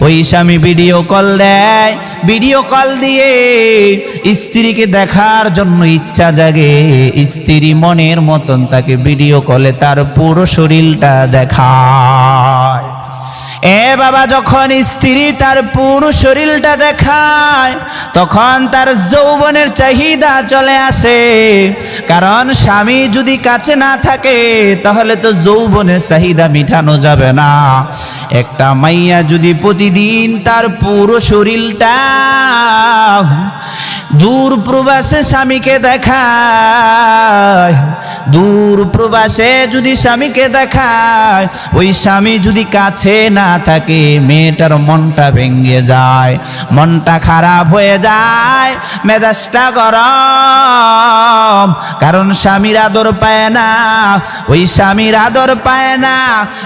ওই স্বামী video call দেয়, ভিডিও কল দিয়ে স্ত্রীকে দেখার জন্য ইচ্ছা জাগে। স্ত্রী মনের মতন তাকে ভিডিও কলে তার পুরো শরীরটা দেখায়। এ বাবা, যখন স্ত্রী তার পুরো শরীরটা দেখায় তখন তার যৌবনের চাহিদা চলে আসে। কারণ স্বামী যদি কাছে না থাকে তাহলে তো যৌবনের চাহিদা মিটানো যাবে না। একটা মাইয়া যদি প্রতিদিন তার পুরো শরীরটা দূর প্রবাসে স্বামীকে দেখায়, দূর প্রবাসে যদি স্বামীকে দেখায়, ওই স্বামী যদি কাছে না থাকে মেয়েটার মনটা ভেঙে যায়, মনটা খারাপ হয়ে যায়, মেজাজটা গরম। কারণ স্বামীর আদর পায় না, ওই স্বামীর আদর পায় না,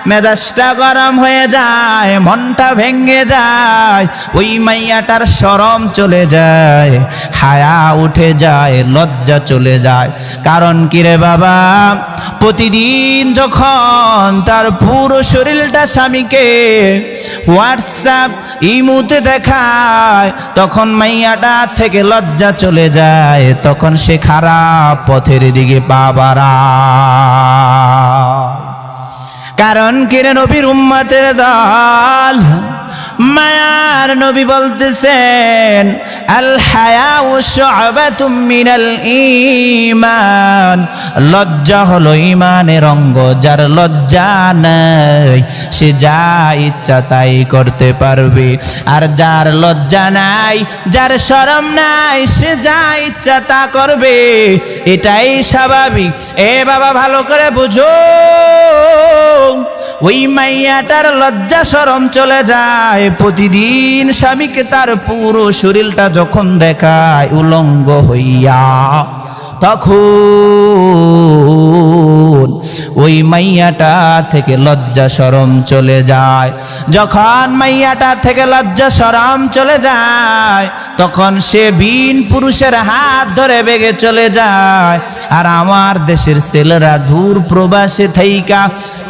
মেজাজটা গরম হয়ে যায়, মনটা ভেঙে যায়। ওই মাইয়াটার শরম চলে যায়, হায়া উঠে যায়, লজ্জা চলে যায়। কারণ কি রে বাবা, প্রতিদিন যখন তার পুরো শরীরটা স্বামীকে হোয়াটসঅ্যাপ ইমুতে দেখায় তখন মাইয়াটা থেকে লজ্জা চলে যায়, তখন সে খারাপ পথের দিকে পা বাড়ায়। কারণ কি রে নবীর উম্মতের দল, মায়ার নবী বলতেছেন আল হায়াউ শু'বাতুম মিনাল ঈমান, লজ্জা হলো ঈমানের অঙ্গ। যার লজ্জা নাই সে যা ইচ্ছা তাই করতে পারবে, আর যার লজ্জা নাই, যার শরম নাই, সে যা ইচ্ছা তা করবে। এটাই স্বাভাবিক। এ বাবা, ভালো করে বুঝো, ওই মাইয়াটার লজ্জা শরম চলে যায় প্রতিদিন স্বামীকে তার পুরো শরীরটা যখন দেখায় উলঙ্গ হইয়া, তখন ওই মাইয়াটা থেকে লজ্জা শরম চলে যায়। যখন মাইয়াটা থেকে লজ্জা শরম চলে যায় তখন সে বিন পুরুষের হাত ধরে বেগে চলে যায়। আর আমার দেশের ছেলেরা দূর প্রবাসে থাইকা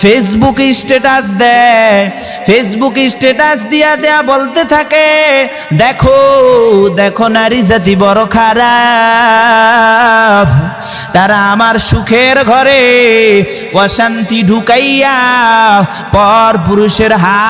ফেসবুক স্ট্যাটাস দেয়, ফেসবুক স্ট্যাটাস দিয়া দেয়া বলতে থাকে, দেখো দেখো নারী জাতি বড় খারাপ, তারা আমার সুখের ঘরে অশান্তি ঢুকাইয়া পর পুরুষের হাত